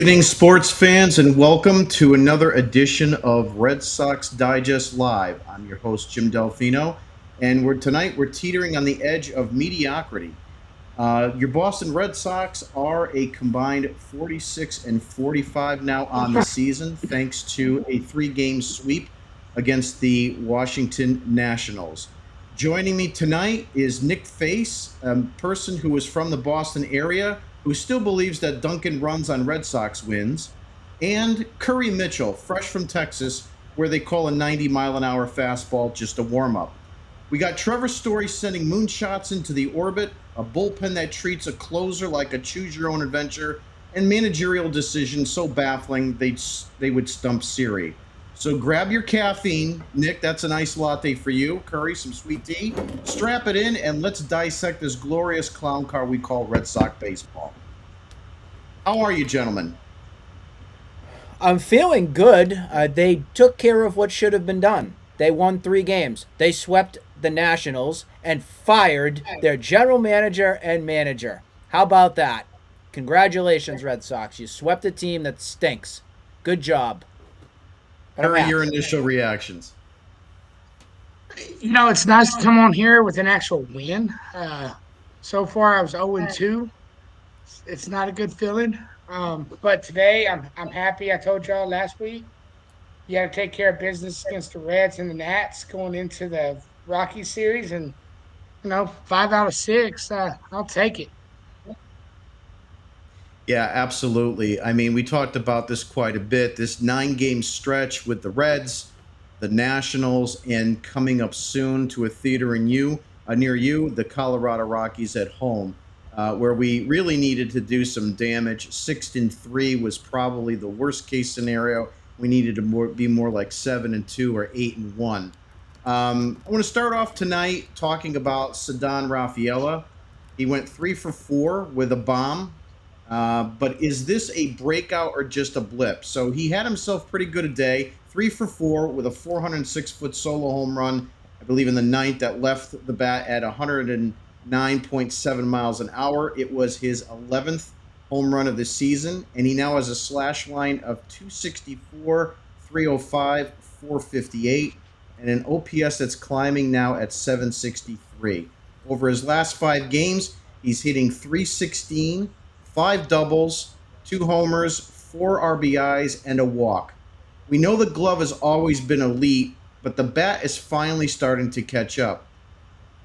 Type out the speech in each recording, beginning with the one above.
Evening, sports fans, and welcome to another edition of Red Sox Digest Live. I'm your host, Jim Dalfino, and we're teetering on the edge of mediocrity. Your Boston Red Sox are a combined 46 and 45 now on the season, thanks to a three-game sweep against the Washington Nationals. Joining me tonight is Nick Face, a person who is from the Boston area who still believes that Duncan runs on Red Sox wins, and Curry Mitchell, fresh from Texas, where they call a 90-mile-an-hour fastball just a warm-up. We got Trevor Story sending moonshots into the orbit, a bullpen that treats a closer like a choose-your-own-adventure, and managerial decisions so baffling they would stump Siri. So grab your caffeine. Nick, that's a nice latte for you. Curry, some sweet tea. Strap it in, and let's dissect this glorious clown car we call Red Sox baseball. How are you, gentlemen? I'm feeling good. They took care of what should have been done. They won 3 games. They swept the Nationals and fired their general manager and manager. How about that? Congratulations, Red Sox. You swept a team that stinks. Good job. Curry, your initial reactions. It's nice to come on here with an actual win. So far, I was 0-2. It's not a good feeling. But today, I'm happy. I told y'all last week, you got to take care of business against the Reds and the Nats going into the Rocky series. And, 5 out of 6, I'll take it. Yeah, absolutely. I mean, we talked about this quite a bit. This 9-game stretch with the Reds, the Nationals, and coming up soon to a theater near you, the Colorado Rockies at home, where we really needed to do some damage. 6-3 was probably the worst case scenario. We needed to be more like 7-2 or 8-1. I want to start off tonight talking about Ceddanne Rafaela. He went 3 for 4 with a bomb. But is this a breakout or just a blip? So he had himself pretty good a day, 3 for 4 with a 406-foot solo home run, I believe in the ninth, that left the bat at 109.7 miles an hour. It was his 11th home run of the season, and he now has a slash line of 264, 305, 458, and an OPS that's climbing now at 763. Over his last 5 games, he's hitting 316, 5 doubles, 2 homers, 4 RBIs, and a walk. We know the glove has always been elite, but the bat is finally starting to catch up.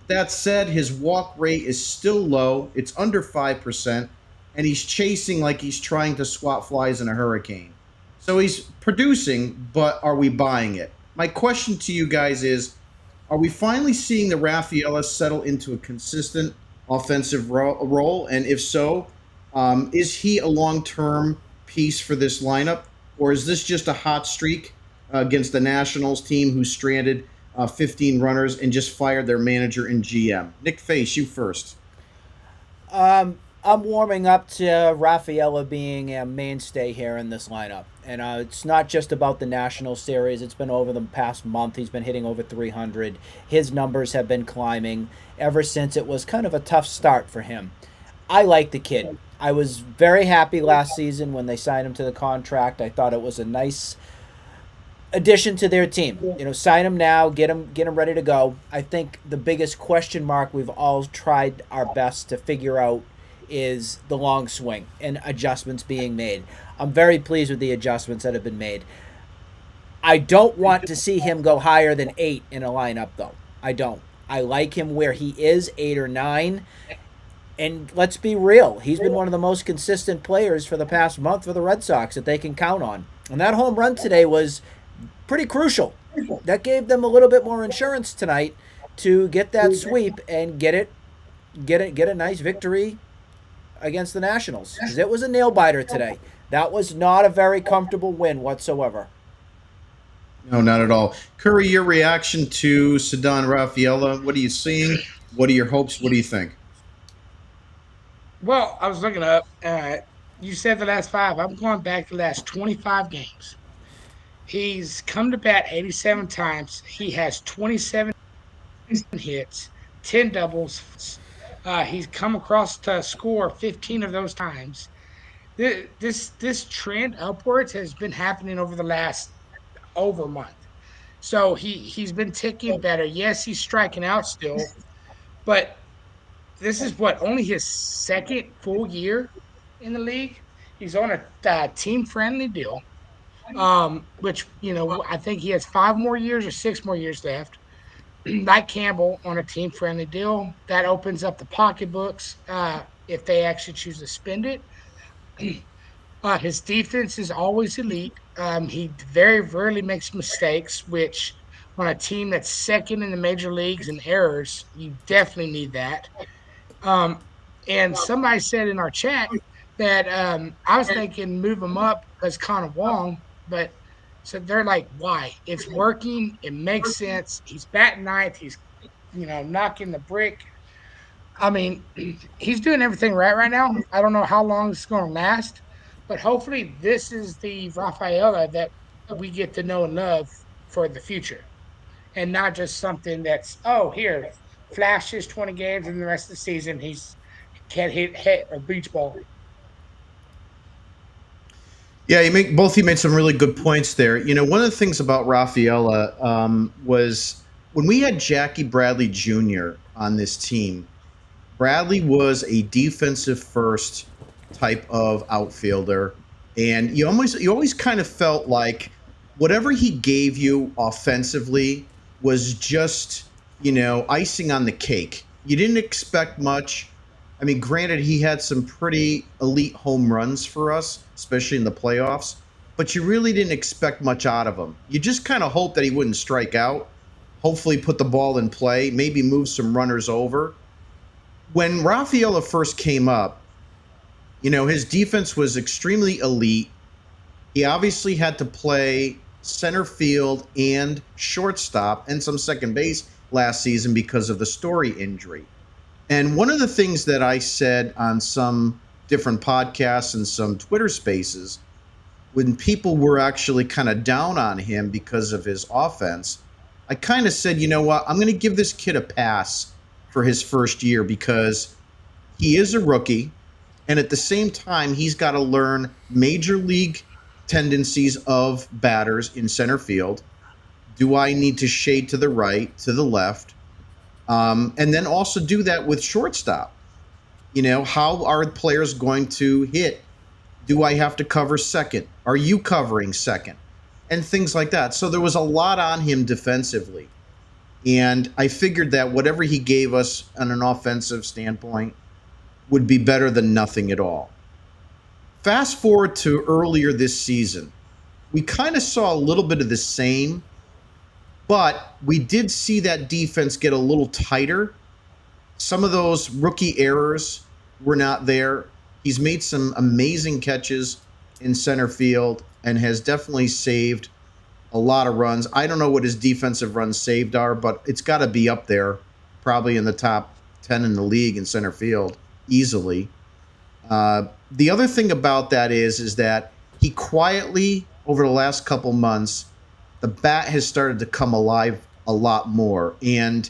That said, his walk rate is still low. It's under 5%, and he's chasing like he's trying to swat flies in a hurricane. So he's producing, but are we buying it? My question to you guys is, are we finally seeing the Rafaela settle into a consistent offensive role? And if so, is he a long-term piece for this lineup, or is this just a hot streak against the Nationals team who stranded 15 runners and just fired their manager and GM? Nick Face, you first. I'm warming up to Rafaela being a mainstay here in this lineup. And it's not just about the National Series. It's been over the past month. He's been hitting over 300. His numbers have been climbing ever since it was kind of a tough start for him. I like the kid. I was very happy last season when they signed him to the contract. I thought it was a nice addition to their team. Sign him now, get him ready to go. I think the biggest question mark we've all tried our best to figure out is the long swing and adjustments being made. I'm very pleased with the adjustments that have been made. I don't want to see him go higher than 8 in a lineup, though. I don't. I like him where he is, 8 or 9. And let's be real, he's been one of the most consistent players for the past month for the Red Sox that they can count on. And that home run today was pretty crucial. That gave them a little bit more insurance tonight to get that sweep and get a nice victory against the Nationals. Because it was a nail biter today. That was not a very comfortable win whatsoever. No, not at all. Curry, your reaction to Ceddanne Rafaela, what are you seeing? What are your hopes? What do you think? Well, I was looking up. You said the last 5. I'm going back the last 25 games. He's come to bat 87 times. He has 27 hits, 10 doubles. He's come across to score 15 of those times. This trend upwards has been happening over the last over month. So he's been ticking better. Yes, he's striking out still, but this is what only his second full year in the league. He's on a team friendly deal, which I think he has 5 more years or 6 more years left. Like Campbell on a team friendly deal, that opens up the pocketbooks if they actually choose to spend it. His defense is always elite. He very rarely makes mistakes, which on a team that's second in the major leagues in errors, you definitely need that. Um, and somebody said in our chat that I was thinking move him up because Connor Wong, but so they're like, why? It's working. It makes sense. He's batting ninth. He's knocking the brick. I mean, he's doing everything right now. I don't know how long it's going to last, but hopefully this is the Rafaela that we get to know and love for the future, and not just something that's here flashes 20 games and the rest of the season he can't hit a beach ball. Yeah, you made some really good points there. One of the things about Rafaela was when we had Jackie Bradley Jr. on this team. Bradley was a defensive first type of outfielder, and you always kind of felt like whatever he gave you offensively was just icing on the cake. You didn't expect much. I mean, granted, he had some pretty elite home runs for us, especially in the playoffs, but you really didn't expect much out of him. You just kind of hoped that he wouldn't strike out, hopefully put the ball in play, maybe move some runners over. When Rafaela first came up, his defense was extremely elite. He obviously had to play center field and shortstop and some second base last season because of the Story injury. And one of the things that I said on some different podcasts and some Twitter spaces, when people were actually kind of down on him because of his offense, I kind of said, you know what, I'm going to give this kid a pass for his first year because he is a rookie. And at the same time, he's got to learn major league tendencies of batters in center field. Do I need to shade to the right, to the left? And then also do that with shortstop. How are players going to hit? Do I have to cover second? Are you covering second? And things like that. So there was a lot on him defensively. And I figured that whatever he gave us on an offensive standpoint would be better than nothing at all. Fast forward to earlier this season. We kind of saw a little bit of the same, but we did see that defense get a little tighter. Some of those rookie errors were not there. He's made some amazing catches in center field and has definitely saved a lot of runs. I don't know what his defensive runs saved are, but it's got to be up there, probably in the top 10 in the league in center field, easily. The other thing about that is that he quietly, over the last couple months, the bat has started to come alive a lot more. And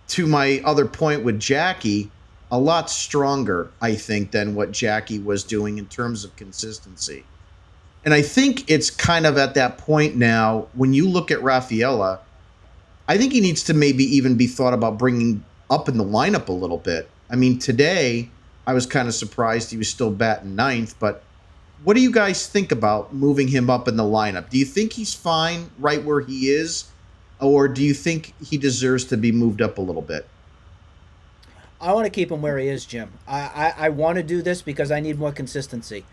to my other point with Jackie, a lot stronger, I think, than what Jackie was doing in terms of consistency. And I think it's kind of at that point now, when you look at Rafaela, I think he needs to maybe even be thought about bringing up in the lineup a little bit. I mean, today, I was kind of surprised he was still batting ninth, but what do you guys think about moving him up in the lineup? Do you think he's fine right where he is, or do you think he deserves to be moved up a little bit? I want to keep him where he is, Jim. I want to do this because I need more consistency.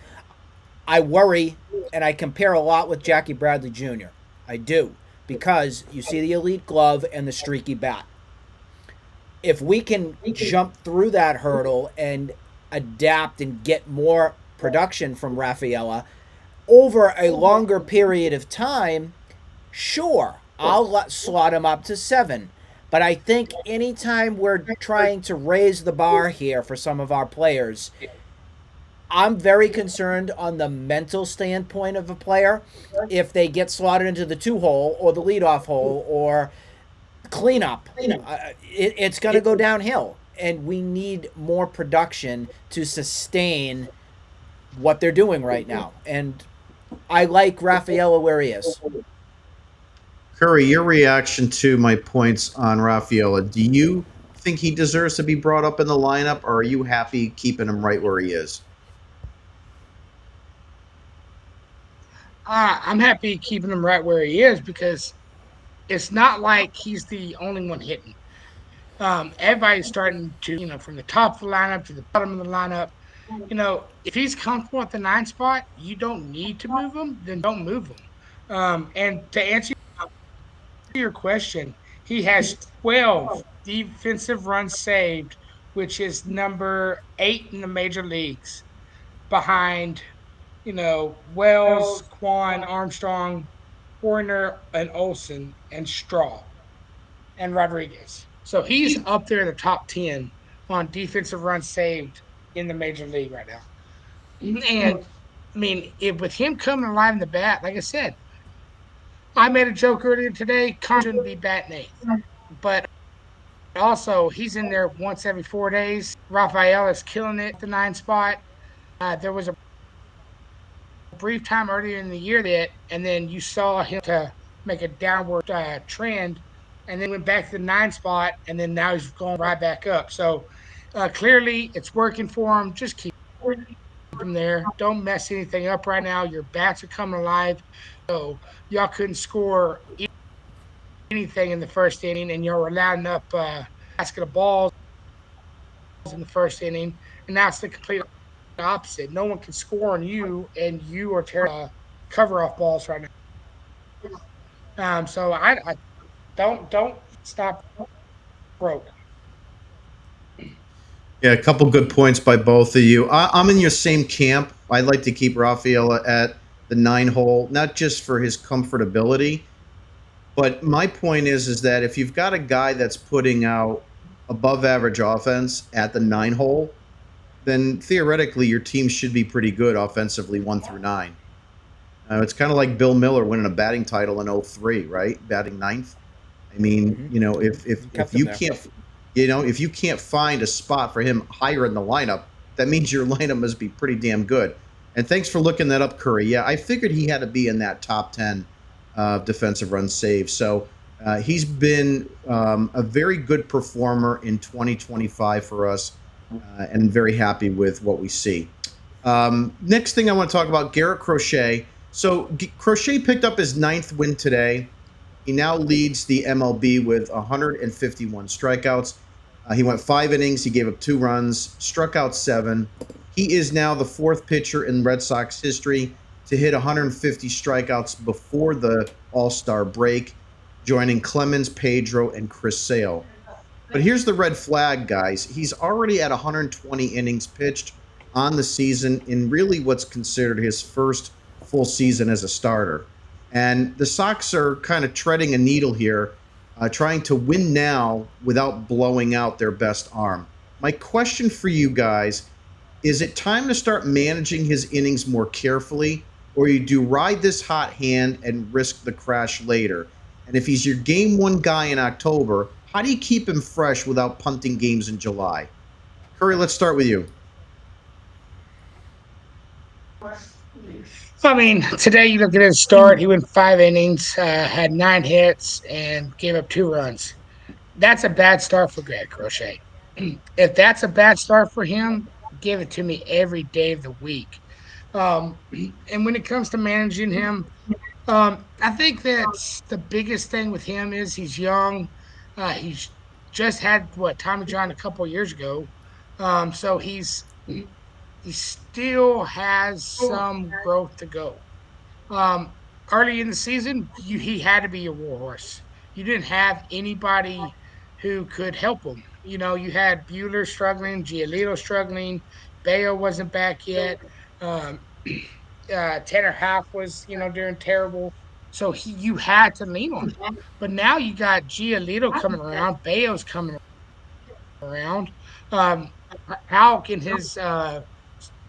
I worry, and I compare a lot with Jackie Bradley Jr. I do, because you see the elite glove and the streaky bat. If we can jump through that hurdle and adapt and get more production from Rafaela over a longer period of time, sure, I'll slot him up to 7. But I think anytime we're trying to raise the bar here for some of our players, I'm very concerned on the mental standpoint of a player. If they get slotted into the 2-hole or the leadoff hole or cleanup, it's going to go downhill. And we need more production to sustain what they're doing right now. And I like Rafaela where he is. Curry, your reaction to my points on Rafaela. Do you think he deserves to be brought up in the lineup, or are you happy keeping him right where he is? I'm happy keeping him right where he is because it's not like he's the only one hitting. Everybody's starting to, from the top of the lineup to the bottom of the lineup. If he's comfortable at the 9 spot, you don't need to move him, then don't move him. And to answer your question, he has 12 defensive runs saved, which is number 8 in the major leagues, behind, Wells, Quan, Armstrong, Horner, and Olson, and Straw, and Rodriguez. So he's up there in the top 10 on defensive runs saved in the major league right now. And I mean, with him coming alive in the bat, like I said, I made a joke earlier today. Con shouldn't be batting eighth, but also he's in there once every 4 days. Rafael is killing it at the 9 spot. There was a brief time earlier in the year and then you saw him to make a downward trend, and then went back to the 9 spot, and then now he's going right back up. So clearly, it's working for him. Just keep him there. Don't mess anything up right now. Your bats are coming alive. So y'all couldn't score anything in the first inning, and y'all were allowing up basket of balls in the first inning, and now it's the complete opposite. No one can score on you, and you are tearing cover off balls right now. So I don't stop broke. Yeah, a couple good points by both of you. I'm in your same camp. I'd like to keep Rafaela at the 9 hole, not just for his comfortability, but my point is that if you've got a guy that's putting out above average offense at the 9 hole, then theoretically your team should be pretty good offensively 1 through 9. It's kind of like Bill Miller winning a batting title in 03, right? Batting 9th. I mean, if you can't find a spot for him higher in the lineup, that means your lineup must be pretty damn good. And thanks for looking that up, Curry. Yeah, I figured he had to be in that top 10 defensive runs saved. So he's been a very good performer in 2025 for us, and very happy with what we see. Next thing I want to talk about, Garrett Crochet. So Crochet picked up his 9th win today. He now leads the MLB with 151 strikeouts. He went 5 innings. He gave up 2 runs, struck out 7. He is now the 4th pitcher in Red Sox history to hit 150 strikeouts before the All-Star break, joining Clemens, Pedro, and Chris Sale. But here's the red flag, guys. He's already at 120 innings pitched on the season in really what's considered his first full season as a starter. And the Sox are kind of treading a needle here, trying to win now without blowing out their best arm. My question for you guys, is it time to start managing his innings more carefully, or you do ride this hot hand and risk the crash later? And if he's your game 1 guy in October, how do you keep him fresh without punting games in July? Curry, let's start with you. I mean, today you look at his start. He went 5 innings, had 9 hits, and gave up 2 runs. That's a bad start for Garrett Crochet. If that's a bad start for him, give it to me every day of the week. And when it comes to managing him, I think that's the biggest thing with him is he's young. He's just had Tommy John a couple years ago, so he still has some growth to go. Early in the season, he had to be your warhorse. You didn't have anybody who could help him. You had Buehler struggling, Giolito struggling, Bayo wasn't back yet. Tanner Houck was, doing terrible. So you had to lean on him. But now you got Giolito coming around, Bayo's coming around. Houck in his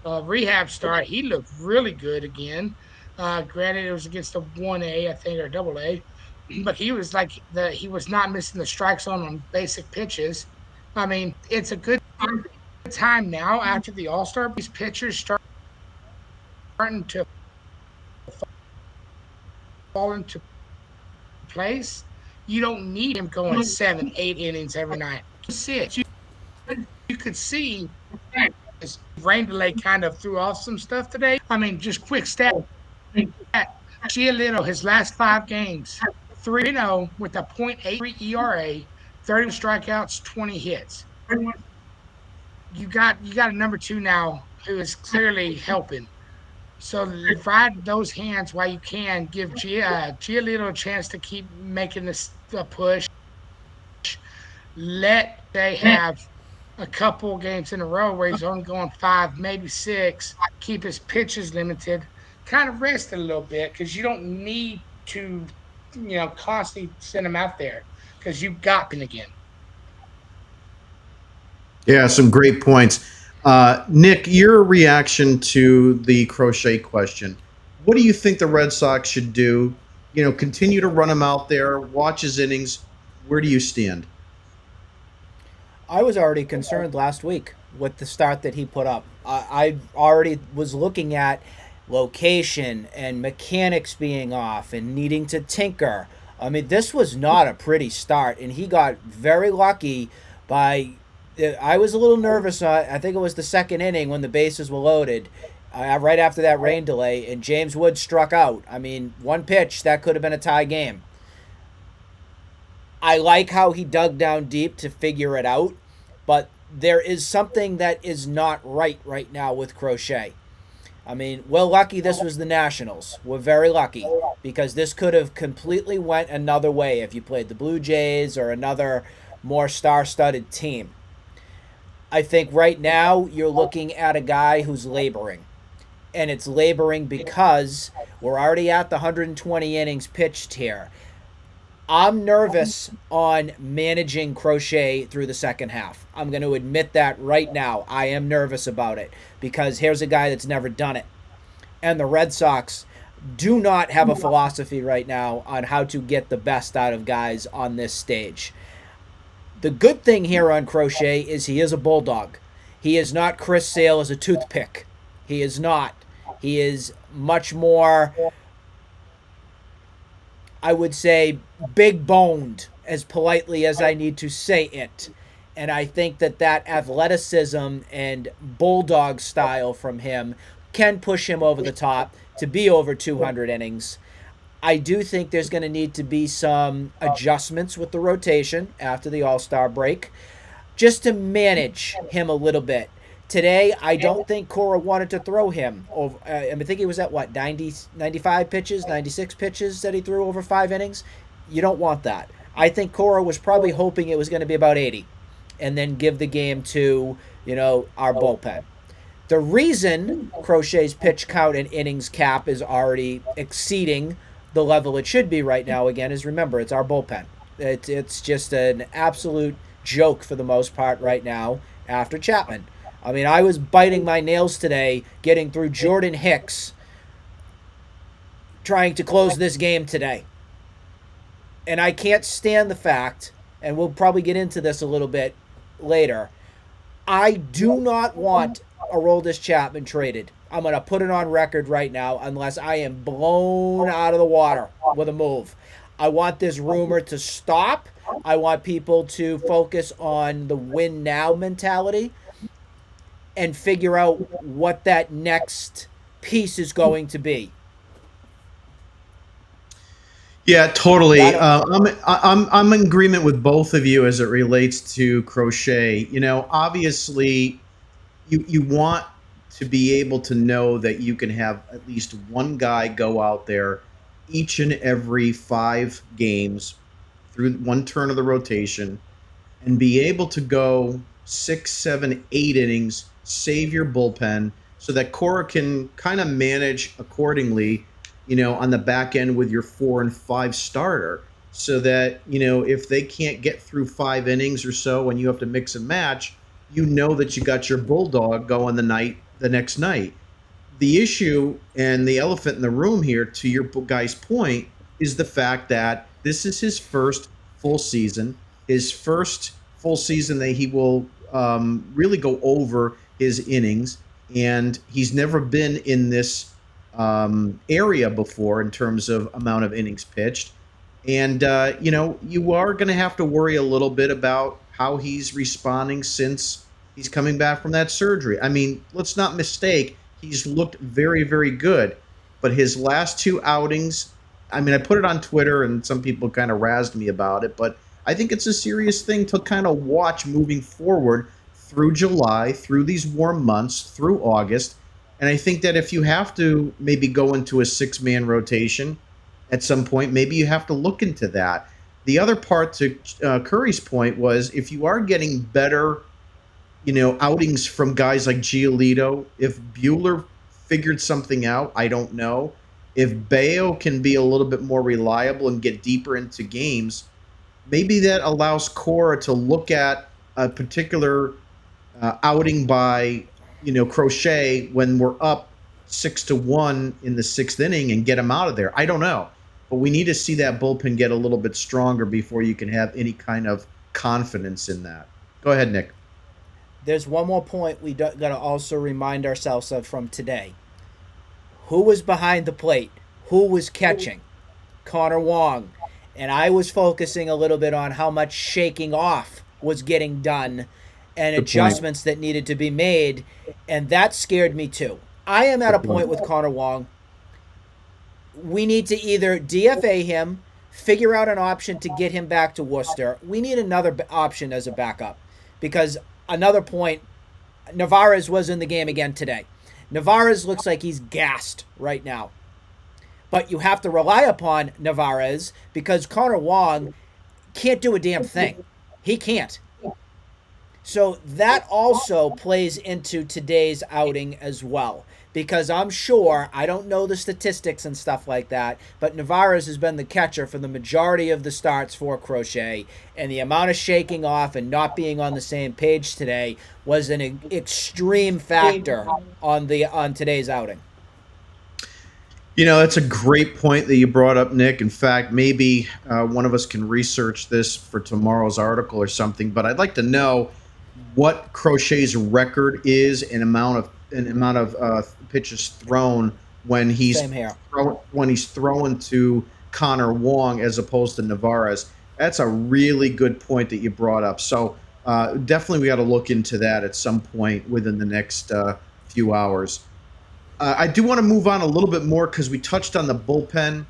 rehab start, he looked really good again. Granted, it was against a 1A, I think, or double A, but he was he was not missing the strike zone on basic pitches. I mean, it's a good time now after the All-Star. These pitchers start starting to fall into place. You don't need him going 7, 8 innings every night. You could see his rain delay kind of threw off some stuff today. I mean, just quick stat. Giolito, his last 5 games, 3-0 with a .83 ERA, 30 strikeouts, 20 hits. You got a number 2 now who is clearly helping. So divide those hands while you can. Give Giolito a chance to keep making this push. Let they have a couple games in a row where he's only going 5, maybe 6. Keep his pitches limited. Kind of rest a little bit because you don't need to, constantly send him out there because you've got him again. Yeah, some great points. Nick, your reaction to the Crochet question. What do you think the Red Sox should do? Continue to run him out there, watch his innings. Where do you stand? I was already concerned last week with the start that he put up. I already was looking at location and mechanics being off and needing to tinker. I mean, this was not a pretty start, and he got very lucky by... I was a little nervous. I think it was the second inning when the bases were loaded, right after that rain delay, and James Wood struck out. I mean, one pitch, that could have been a tie game. I like how he dug down deep to figure it out, but there is something that is not right now with Crochet. I mean, we're lucky this was the Nationals. We're very lucky because this could have completely went another way if you played the Blue Jays or another more star-studded team. I think right now you're looking at a guy who's laboring. And it's laboring because we're already at the 120 innings pitched here. I'm nervous on managing Crochet through the second half. I'm going to admit that right now. I am nervous about it because here's a guy that's never done it. And the Red Sox do not have a philosophy right now on how to get the best out of guys on this stage. The good thing here on Crochet is he is a bulldog. He is not Chris Sale as a toothpick. He is not. He is much more, I would say, big-boned, as politely as I need to say it. And I think that athleticism and bulldog style from him can push him over the top to be over 200 innings. I do think there's going to need to be some adjustments with the rotation after the All-Star break just to manage him a little bit. Today, I don't think Cora wanted to throw him over. I think he was at, 95 pitches, 96 pitches that he threw over 5 innings? You don't want that. I think Cora was probably hoping it was going to be about 80 and then give the game to, our bullpen. The reason Crochet's pitch count and innings cap is already exceeding the level it should be right now, again, is remember, it's our bullpen. It's just an absolute joke for the most part right now after Chapman. I mean, I was biting my nails today getting through Jordan Hicks trying to close this game today. And I can't stand the fact, and we'll probably get into this a little bit later, I do not want Aroldis Chapman traded. I'm going to put it on record right now unless I am blown out of the water with a move. I want this rumor to stop. I want people to focus on the win now mentality and figure out what that next piece is going to be. Yeah, totally. I'm in agreement with both of you as it relates to Crochet. Obviously, you want to be able to know that you can have at least one guy go out there each and every 5 games through one turn of the rotation and be able to go 6, 7, 8 innings, save your bullpen so that Cora can kind of manage accordingly, on the back end with your 4 and 5 starter so that, if they can't get through 5 innings or so and you have to mix and match, that you got your bulldog going the next night. The issue and the elephant in the room here, to your guy's point, is the fact that this is his first full season, his first full season that he will really go over his innings, and he's never been in this area before in terms of amount of innings pitched. And, you are going to have to worry a little bit about how he's responding since he's coming back from that surgery. I mean, let's not mistake, he's looked very, very good. But his last two outings, I mean, I put it on Twitter and some people kind of razzed me about it, but I think it's a serious thing to kind of watch moving forward through July, through these warm months, through August. And I think that if you have to maybe go into a six-man rotation at some point, maybe you have to look into that. The other part to Curry's point was if you are getting better, outings from guys like Giolito, if Buehler figured something out, I don't know. If Bayo can be a little bit more reliable and get deeper into games, maybe that allows Cora to look at a particular outing by, Crochet when we're up 6-1 in the sixth inning and get him out of there. I don't know. But we need to see that bullpen get a little bit stronger before you can have any kind of confidence in that. Go ahead, Nick. There's one more point we got to also remind ourselves of from today. Who was behind the plate? Who was catching? Connor Wong. And I was focusing a little bit on how much shaking off was getting done and adjustments that needed to be made. And that scared me too. I am at a point with Connor Wong. We need to either DFA him, figure out an option to get him back to Worcester. We need another option as a backup. Because another point, Navarez was in the game again today. Navarez looks like he's gassed right now. But you have to rely upon Navarez because Connor Wong can't do a damn thing. He can't. So that also plays into today's outing as well. Because I'm sure, I don't know the statistics and stuff like that, but Navarez has been the catcher for the majority of the starts for Crochet, and the amount of shaking off and not being on the same page today was an extreme factor on today's outing. That's a great point that you brought up, Nick. In fact, maybe one of us can research this for tomorrow's article or something, but I'd like to know what Crochet's record is in amount of pitches thrown when he's throwing to Connor Wong as opposed to Navarez. That's a really good point that you brought up. So definitely we got to look into that at some point within the next few hours. I do want to move on a little bit more because we touched on the bullpen.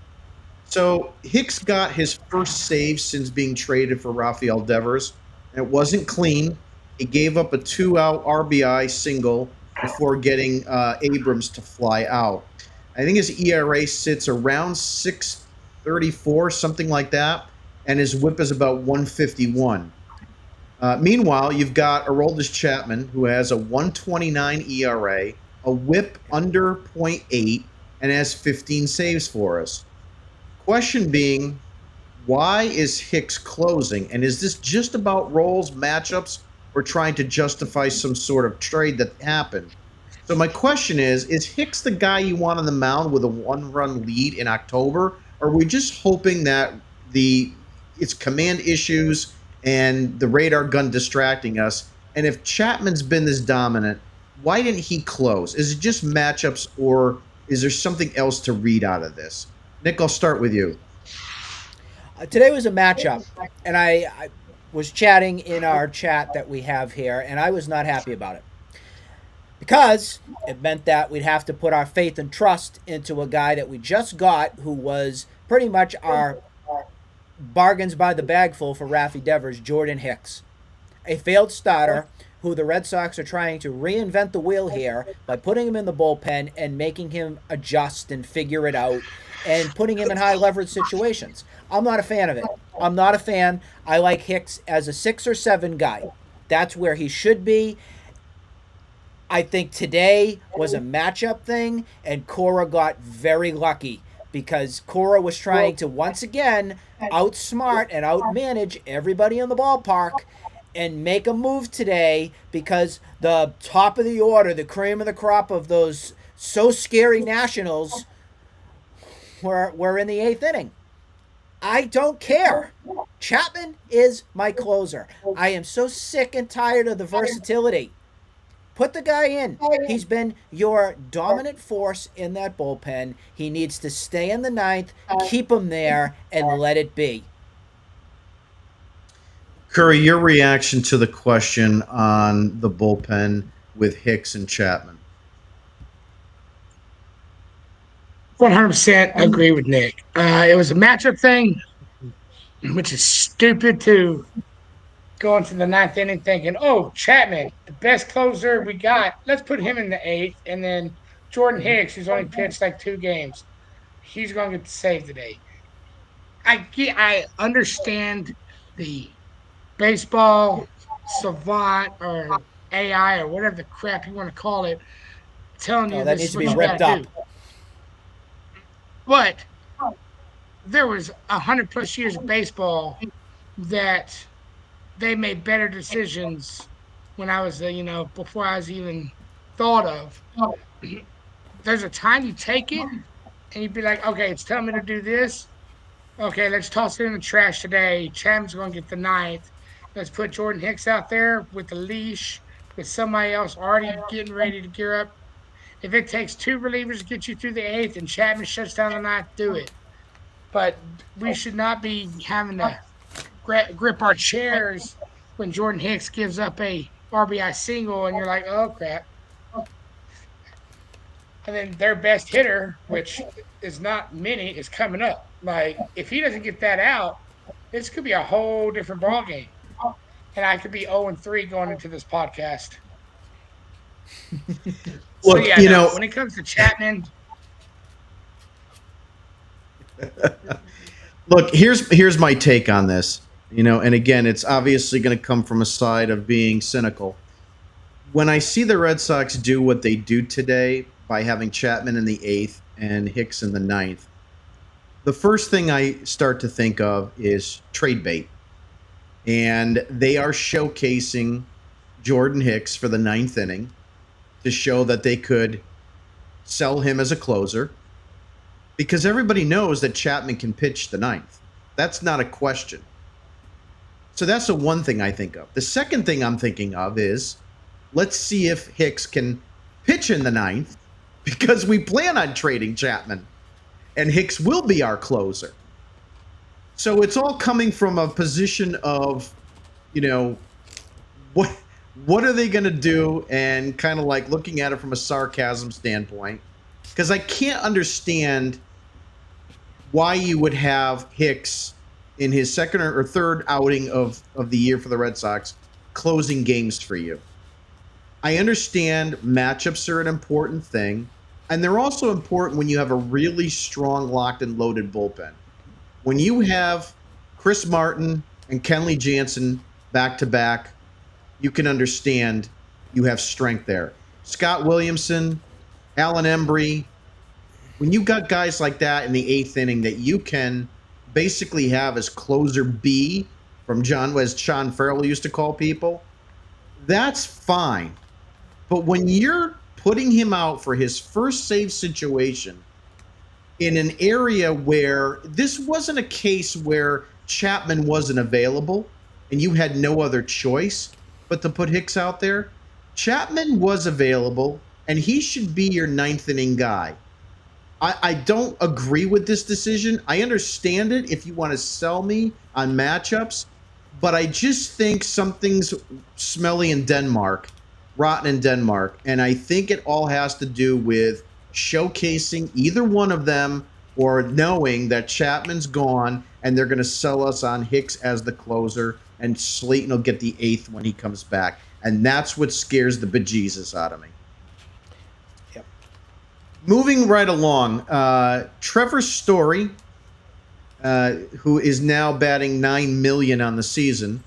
So Hicks got his first save since being traded for Rafael Devers, and it wasn't clean. He gave up a 2-out RBI single before getting Abrams to fly out. I think his ERA sits around 6.34, something like that, and his WHIP is about 151. Meanwhile, you've got Aroldis Chapman, who has a 129 ERA, a WHIP under 0.8, and has 15 saves for us. Question being, why is Hicks closing? And is this just about roles, matchups, or trying to justify some sort of trade that happened? So my question is Hicks the guy you want on the mound with a one-run lead in October? Or are we just hoping that it's command issues and the radar gun distracting us? And if Chapman's been this dominant, why didn't he close? Is it just matchups, or is there something else to read out of this? Nick, I'll start with you. Today was a matchup, and I was chatting in our chat that we have here, and I was not happy about it. Because it meant that we'd have to put our faith and trust into a guy that we just got who was pretty much our bargains by the bagful for Rafi Devers, Jordan Hicks. A failed starter who the Red Sox are trying to reinvent the wheel here by putting him in the bullpen and making him adjust and figure it out and putting him in high leverage situations. I'm not a fan of it. I'm not a fan. I like Hicks as a 6 or 7 guy. That's where he should be. I think today was a matchup thing, and Cora got very lucky because Cora was trying to once again outsmart and outmanage everybody in the ballpark and make a move today because the top of the order, the cream of the crop of those so scary Nationals were in the 8th inning. I don't care. Chapman is my closer. I am so sick and tired of the versatility. Put the guy in. He's been your dominant force in that bullpen. He needs to stay in the ninth, keep him there, and let it be. Curry, your reaction to the question on the bullpen with Hicks and Chapman. 100% agree with Nick. It was a matchup thing, which is stupid to go into the ninth inning thinking, oh, Chapman, the best closer we got, let's put him in the eighth. And then Jordan Hicks, who's only pitched like 2 games, he's going to get the save today. I understand the baseball savant or AI or whatever the crap you want to call it telling you that this needs is to what be you ripped got to up. do. But there was 100+ years of baseball that they made better decisions when I was, before I was even thought of. There's a time you take it and you'd be like, okay, it's telling me to do this. Okay, let's toss it in the trash today. Chapman's going to get the ninth. Let's put Jordan Hicks out there with the leash, with somebody else already getting ready to gear up. If it takes 2 relievers to get you through the eighth and Chapman shuts down the ninth, do it. But we should not be having to grip our chairs when Jordan Hicks gives up a RBI single and you're like, oh, crap. And then their best hitter, which is not many, is coming up. Like, if he doesn't get that out, this could be a whole different ballgame. And I could be 0-3 going into this podcast. Look, when it comes to Chapman. Look, here's my take on this. And again, it's obviously going to come from a side of being cynical. When I see the Red Sox do what they do today by having Chapman in the 8th and Hicks in the 9th, the first thing I start to think of is trade bait. And they are showcasing Jordan Hicks for the 9th inning to show that they could sell him as a closer, because everybody knows that Chapman can pitch the 9th. That's not a question. So that's the one thing I think of. The second thing I'm thinking of is, let's see if Hicks can pitch in the 9th, because we plan on trading Chapman, and Hicks will be our closer. So it's all coming from a position of, what are they going to do, and kind of like looking at it from a sarcasm standpoint, because I can't understand why you would have Hicks in his second or third outing of the year for the Red Sox closing games for you. I understand matchups are an important thing, and they're also important when you have a really strong, locked and loaded bullpen. When you have Chris Martin and Kenley Jansen back-to-back, you can understand you have strength there. Scott Williamson, Alan Embry, when you got guys like that in the 8th inning that you can basically have as closer B from as Sean Farrell used to call people, that's fine. But when you're putting him out for his first save situation in an area where this wasn't a case where Chapman wasn't available and you had no other choice but to put Hicks out there, Chapman was available and he should be your 9th inning guy. I don't agree with this decision. I understand it if you want to sell me on matchups, but I just think something's smelly in Denmark, rotten in Denmark, and I think it all has to do with showcasing either one of them or knowing that Chapman's gone and they're going to sell us on Hicks as the closer and Slayton will get the 8th when he comes back. And that's what scares the bejesus out of me. Yep. Moving right along, Trevor Story, who is now batting $9 million on the season,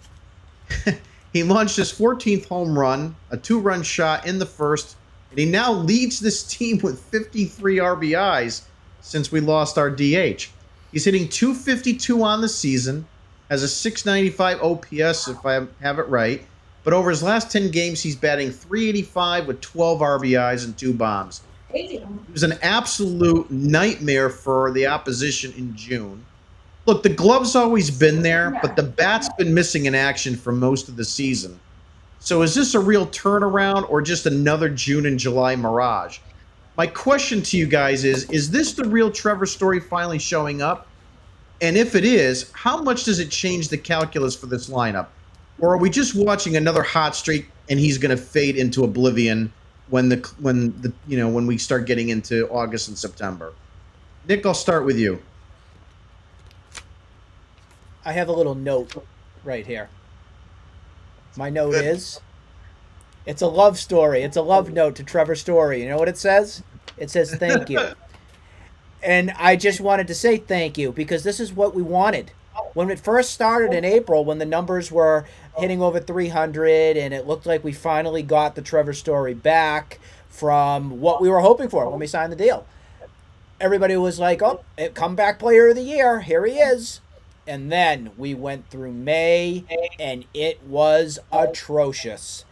he launched his 14th home run, a 2-run shot in the first, and he now leads this team with 53 RBIs since we lost our DH. He's hitting .252 on the season, has a .695 OPS if I have it right, but over his last 10 games, he's batting .385 with 12 RBIs and 2 bombs. He was an absolute nightmare for the opposition in June. Look, the glove's always been there, but the bat's been missing in action for most of the season. So is this a real turnaround or just another June and July mirage? My question to you guys is this the real Trevor Story finally showing up? And if it is, how much does it change the calculus for this lineup? Or are we just watching another hot streak and he's going to fade into oblivion when when we start getting into August and September? Nick, I'll start with you. I have a little note right here. My note is, it's a love story. It's a love note to Trevor Story. You know what it says? It says thank you. And I just wanted to say thank you because this is what we wanted. When it first started in April, when the numbers were hitting over 300 and it looked like we finally got the Trevor Story back from what we were hoping for when we signed the deal. Everybody was like, oh, comeback player of the year. Here he is. And then we went through May and it was atrocious.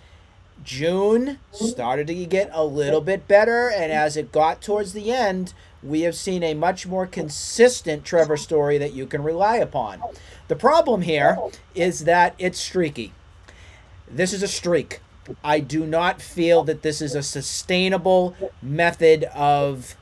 June started to get a little bit better, and as it got towards the end, we have seen a much more consistent Trevor Story that you can rely upon. The problem here is that it's streaky. This is a streak. I do not feel that this is a sustainable method of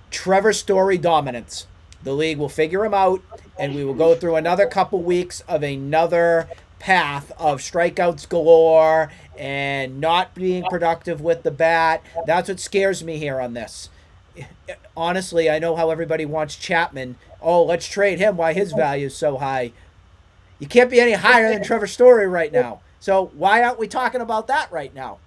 Trevor Story dominance. The league will figure him out, and we will go through another couple weeks of another path of strikeouts galore and not being productive with the bat. That's what scares me here on this. Honestly, I know how everybody wants Chapman. Oh, let's trade him. Why his value is so high. You can't be any higher than Trevor Story right now. So why aren't we talking about that right now?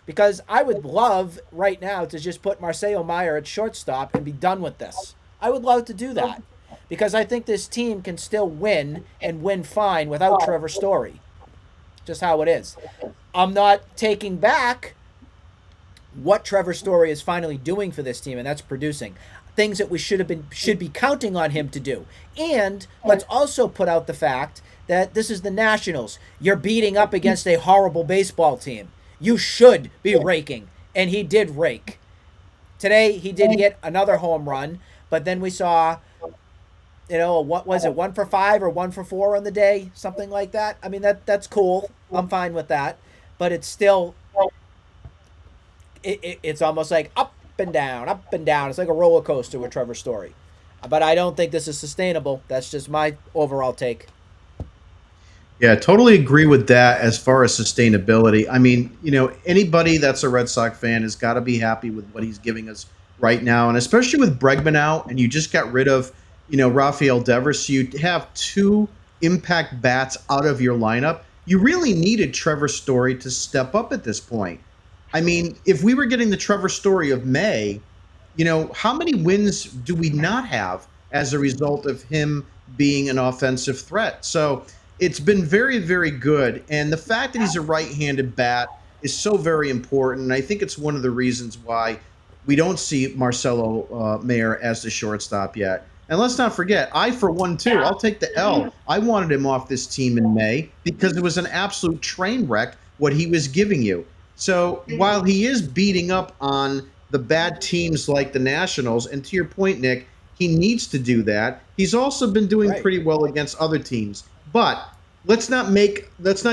Because I would love right now to just put Marcelo Meyer at shortstop and be done with this. I would love to do that. Because I think this team can still win and win fine without Trevor Story. Just how it is. I'm not taking back what Trevor Story is finally doing for this team, and that's producing things that we should be counting on him to do. And let's also put out the fact that this is the Nationals. You're beating up against a horrible baseball team. You should be raking, and he did rake. Today he did get another home run, but then we saw, what was it, 1 for 5 or 1 for 4 on the day, something like that. I mean, that's cool. I'm fine with that, but it's still, it's almost like up and down, up and down. It's like a roller coaster with Trevor Story, but I don't think this is sustainable. That's just my overall take. Yeah, totally agree with that as far as sustainability. I mean, anybody that's a Red Sox fan has got to be happy with what he's giving us right now, and especially with Bregman out, and you just got rid of, Rafael Devers, so you have 2 impact bats out of your lineup. You really needed Trevor Story to step up at this point. I mean, if we were getting the Trevor Story of May, how many wins do we not have as a result of him being an offensive threat? So it's been very, very good. And the fact that he's a right-handed bat is so very important. And I think it's one of the reasons why we don't see Marcelo Mayer as the shortstop yet. And let's not forget, I, for one, too, I'll take the L. I wanted him off this team in May because it was an absolute train wreck what he was giving you. So while he is beating up on the bad teams like the Nationals, and to your point, Nick, he needs to do that. He's also been doing pretty well against other teams. But let's not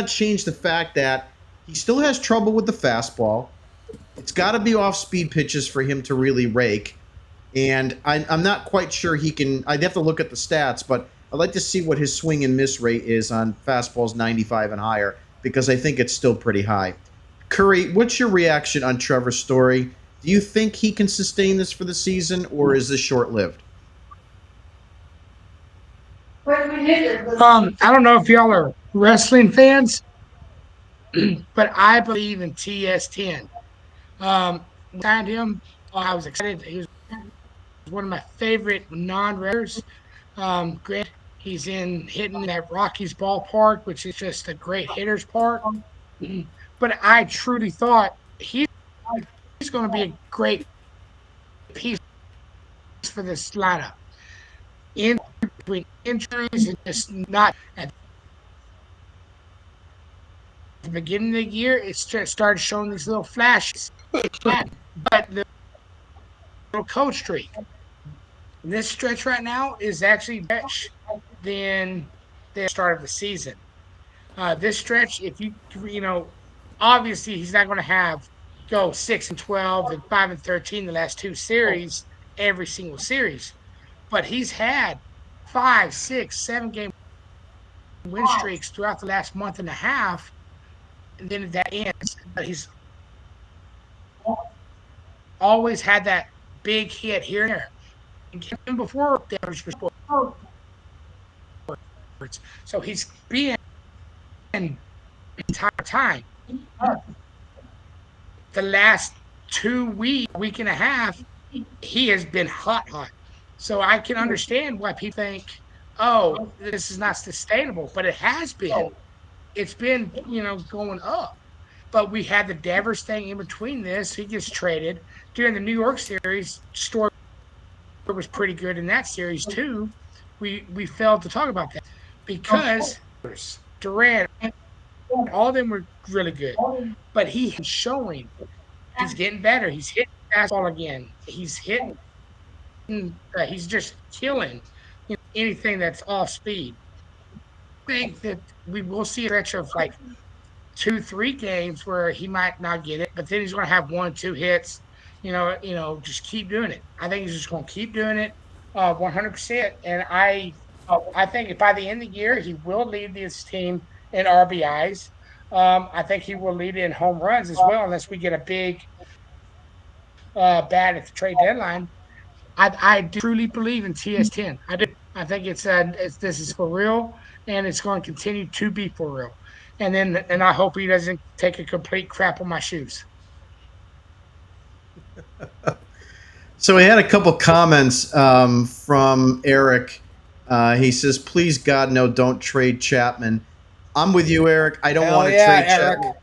change the fact that he still has trouble with the fastball. It's got to be off-speed pitches for him to really rake. And I'm not quite sure he can – I'd have to look at the stats, but I'd like to see what his swing and miss rate is on fastballs 95 and higher because I think it's still pretty high. Curry, what's your reaction on Trevor Story? Do you think he can sustain this for the season, or is this short-lived? I don't know if y'all are wrestling fans, but I believe in TS10. Signed him. I was excited. He was one of my favorite non-rarers. Granted, he's hitting at Rockies ballpark, which is just a great hitter's park. But I truly thought he's going to be a great piece for this lineup. In between injuries and just not at the beginning of the year, it's just started showing these little flashes. But the little cold streak. This stretch right now is actually better than the start of the season. This stretch, if you obviously he's not going to go 6-12 and 5-13 the last two series every single series, but he's had 5, 6, 7 game win streaks throughout the last month and a half, and then that ends. But he's always had that big hit here and there. And before the average was sports. So he's been the entire time. The last 2 weeks, week and a half, he has been hot. So I can understand why people think, oh, this is not sustainable, but it has been. It's been, going up. But we had the Devers thing in between this. He gets traded. During the New York series, Story was pretty good in that series too. We failed to talk about that because Durant, all of them were really good. But he's showing he's getting better. He's hitting fastball again. He's hitting. He's just killing anything that's off speed. I think that we will see a stretch of like 2-3 games where he might not get it, but then he's going to have 1-2 hits. Just keep doing it. I think he's just going to keep doing it 100%. And I think by the end of the year, he will lead this team in RBIs. I think he will lead in home runs as well, unless we get a big bat at the trade deadline. I do truly believe in TS10. I do. I think this is for real, and it's going to continue to be for real. And I hope he doesn't take a complete crap on my shoes. So we had a couple comments from Eric. He says, "Please God, no, don't trade Chapman." I'm with you, Eric. I don't want to trade Chapman.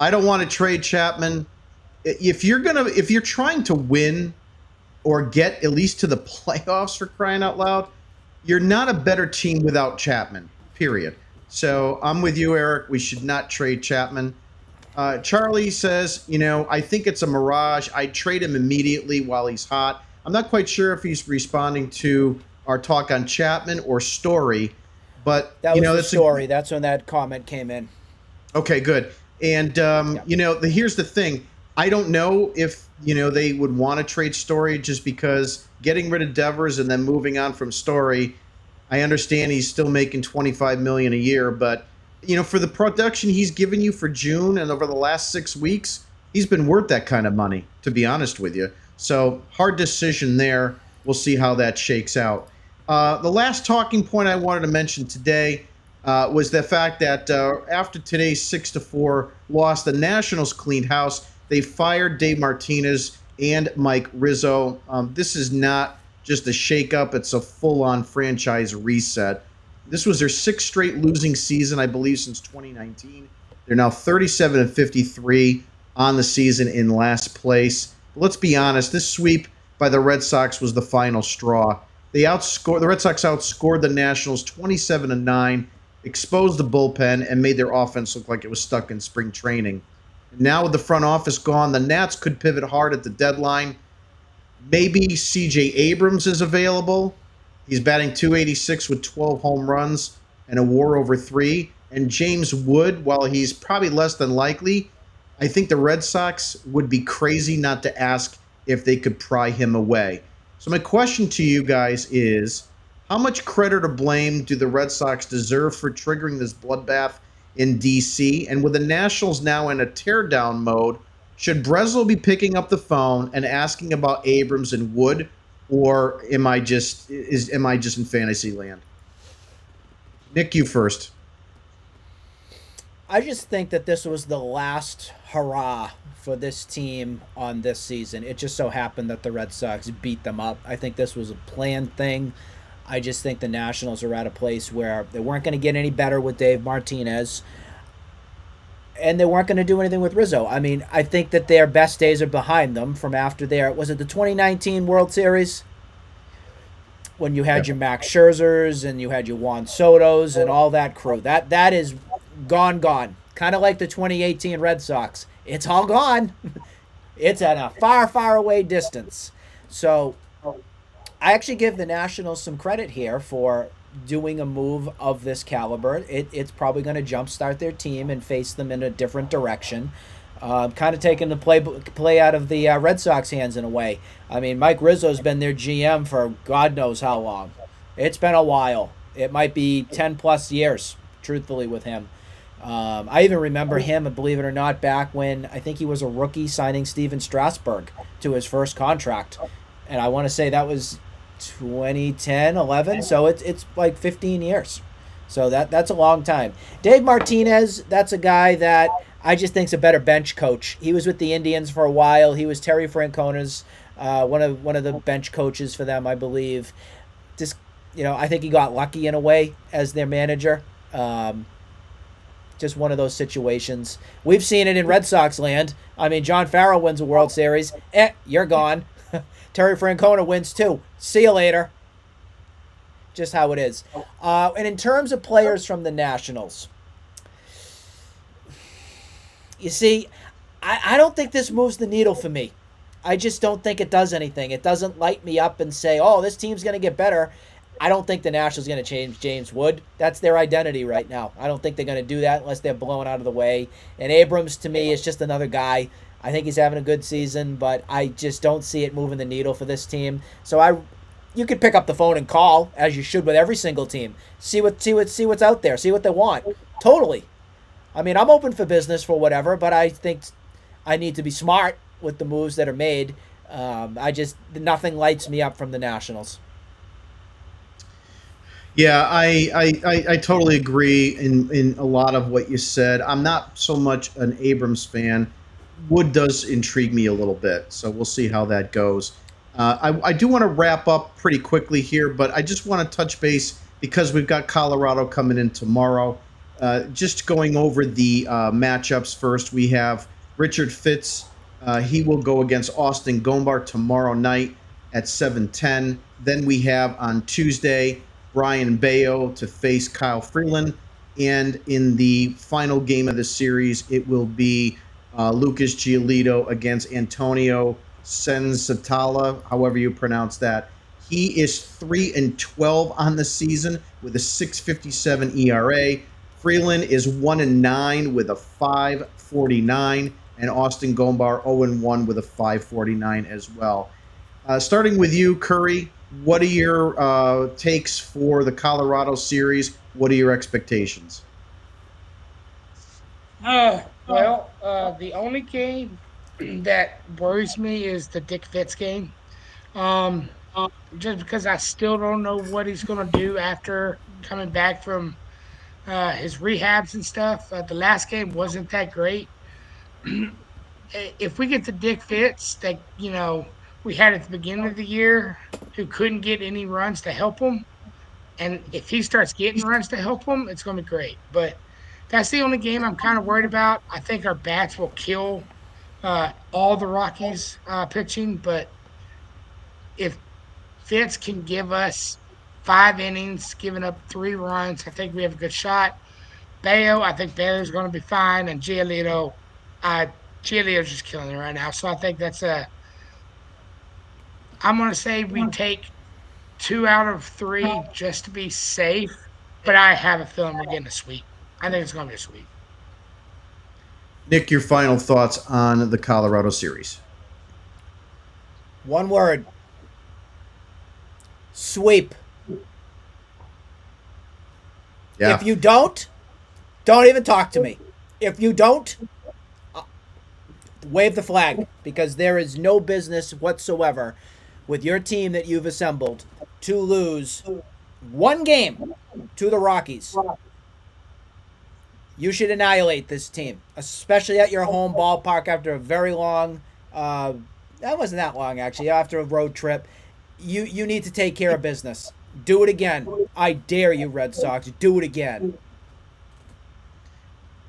I don't want to trade Chapman. If you're trying to win or get at least to the playoffs, for crying out loud, you're not a better team without Chapman. Period. So I'm with you, Eric. We should not trade Chapman. Charlie says, I think it's a mirage. I'd trade him immediately while he's hot. I'm not quite sure if he's responding to our talk on Chapman or Story, but that was the Story. That's when that comment came in. Okay, good. And here's the thing. I don't know if they would want to trade Story just because getting rid of Devers and then moving on from Story. I understand he's still making $25 million a year, but for the production he's given you for June and over the last 6 weeks, he's been worth that kind of money, to be honest with you. So hard decision there. We'll see how that shakes out. The last talking point I wanted to mention today was the fact that after today's 6-4 loss, the Nationals cleaned house. They fired Dave Martinez and Mike Rizzo. This is not just a shakeup. It's a full-on franchise reset. This was their 6th straight losing season, I believe, since 2019. They're now 37-53 on the season in last place. But let's be honest, this sweep by the Red Sox was the final straw. The Red Sox outscored the Nationals 27-9, exposed the bullpen, and made their offense look like it was stuck in spring training. Now with the front office gone, the Nats could pivot hard at the deadline. Maybe CJ Abrams is available. He's batting .286 with 12 home runs and a WAR over 3. And James Wood, while he's probably less than likely, I think the Red Sox would be crazy not to ask if they could pry him away. So my question to you guys is, how much credit or blame do the Red Sox deserve for triggering this bloodbath in D.C.? And with the Nationals now in a teardown mode, should Breslow be picking up the phone and asking about Abrams and Wood, or am I just in fantasy land? Nick, you first. I just think that this was the last hurrah for this team on this season. It just so happened that the Red Sox beat them up. I think this was a planned thing. I just think the Nationals are at a place where they weren't going to get any better with Dave Martinez, and they weren't going to do anything with Rizzo. I mean, I think that their best days are behind them from after was it the 2019 World Series? When you had your Max Scherzers and you had your Juan Sotos and all that crew. That is gone. Kind of like the 2018 Red Sox. It's all gone. It's at a far, far away distance. So I actually give the Nationals some credit here for doing a move of this caliber, it's probably going to jumpstart their team and face them in a different direction. Kind of taking the play out of the Red Sox hands in a way. I mean, Mike Rizzo's been their GM for God knows how long. It's been a while. It might be 10 plus years, truthfully, with him. I even remember him, believe it or not, back when I think he was a rookie signing Steven Strasburg to his first contract. And I want to say that was 2010, 11. So it's like 15 years. So that's a long time. Dave Martinez, that's a guy that I just think's a better bench coach. He was with the Indians for a while. He was Terry Francona's one of the bench coaches for them, I believe. Just I think he got lucky in a way as their manager. Just one of those situations. We've seen it in Red Sox land. I mean, John Farrell wins a World Series. You're gone. Terry Francona wins too. See you later. Just how it is. And in terms of players from the Nationals, you see, I don't think this moves the needle for me. I just don't think it does anything. It doesn't light me up and say, oh, this team's going to get better. I don't think the Nationals are going to change James Wood. That's their identity right now. I don't think they're going to do that unless they're blown out of the way. And Abrams, to me, is just another guy. I think he's having a good season, but I just don't see it moving the needle for this team. So you could pick up the phone and call, as you should with every single team. See what's out there. See what they want. Totally. I mean, I'm open for business for whatever, but I think I need to be smart with the moves that are made. Nothing lights me up from the Nationals. Yeah, I totally agree in a lot of what you said. I'm not so much an Abrams fan. Wood does intrigue me a little bit, so we'll see how that goes. I do want to wrap up pretty quickly here, but I just want to touch base because we've got Colorado coming in tomorrow. Just going over the matchups first, we have Richard Fitz. He will go against Austin Gombar tomorrow night at 7:10. Then we have on Tuesday Brian Bayo to face Kyle Freeland. And in the final game of the series, it will be Lucas Giolito against Antonio Senzatala, however you pronounce that. He is 3-12 on the season with a 6.57 ERA. Freeland is 1-9 with a 5.49, and Austin Gombar 0-1 with a 5.49 as well. Starting with you, Curry, what are your takes for the Colorado series? What are your expectations? The only game that worries me is the Dick Fitz game. Just because I still don't know what he's going to do after coming back from his rehabs and stuff. The last game wasn't that great. If we get the Dick Fitz that, we had at the beginning of the year who couldn't get any runs to help him, and if he starts getting runs to help him, it's going to be great. But that's the only game I'm kind of worried about. I think our bats will kill all the Rockies pitching, but if Fitz can give us 5 innings, giving up 3 runs, I think we have a good shot. Bayo, I think Bayo's going to be fine, and Giolito's just killing it right now. So I think I'm going to say we take 2 out of 3 just to be safe, but I have a feeling we're getting a sweep. I think it's going to be a sweep. Nick, your final thoughts on the Colorado series? One word. Sweep. Yeah. If you don't even talk to me. If you don't, wave the flag, because there is no business whatsoever with your team that you've assembled to lose 1 game to the Rockies. You should annihilate this team, especially at your home ballpark after a very long, that wasn't that long actually, after a road trip. You need to take care of business. Do it again. I dare you, Red Sox. Do it again.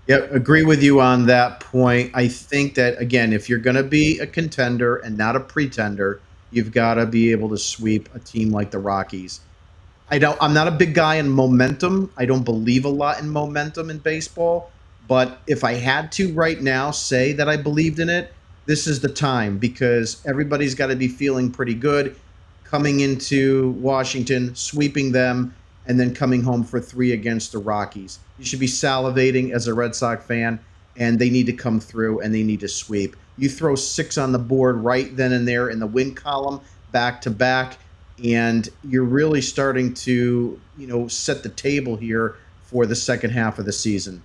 Yep, agree with you on that point. I think that, again, if you're going to be a contender and not a pretender, you've got to be able to sweep a team like the Rockies. I'm not a big guy in momentum. I don't believe a lot in momentum in baseball. But if I had to right now say that I believed in it, this is the time, because everybody's got to be feeling pretty good coming into Washington, sweeping them, and then coming home for 3 against the Rockies. You should be salivating as a Red Sox fan, and they need to come through and they need to sweep. You throw 6 on the board right then and there in the win column, back to back, and you're really starting to, set the table here for the second half of the season.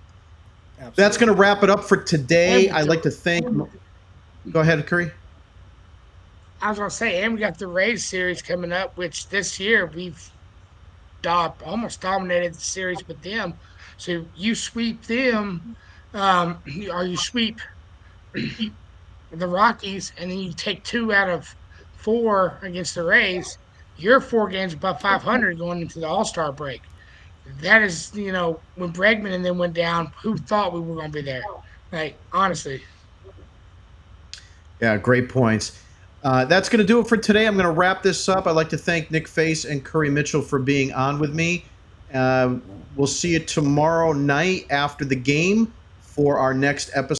Absolutely. That's going to wrap it up for today. I'd like to thank. Go ahead, Curry. I was going to say, and we got the Rays series coming up, which this year we've almost dominated the series with them. So you sweep them, or you sweep the Rockies, and then you take 2 out of 4 against the Rays. You're 4 games above 500 going into the All-Star break. That is, when Bregman and them went down, who thought we were going to be there? Like, honestly. Yeah, great points. That's going to do it for today. I'm going to wrap this up. I'd like to thank Nick Face and Curry Mitchell for being on with me. We'll see you tomorrow night after the game for our next episode.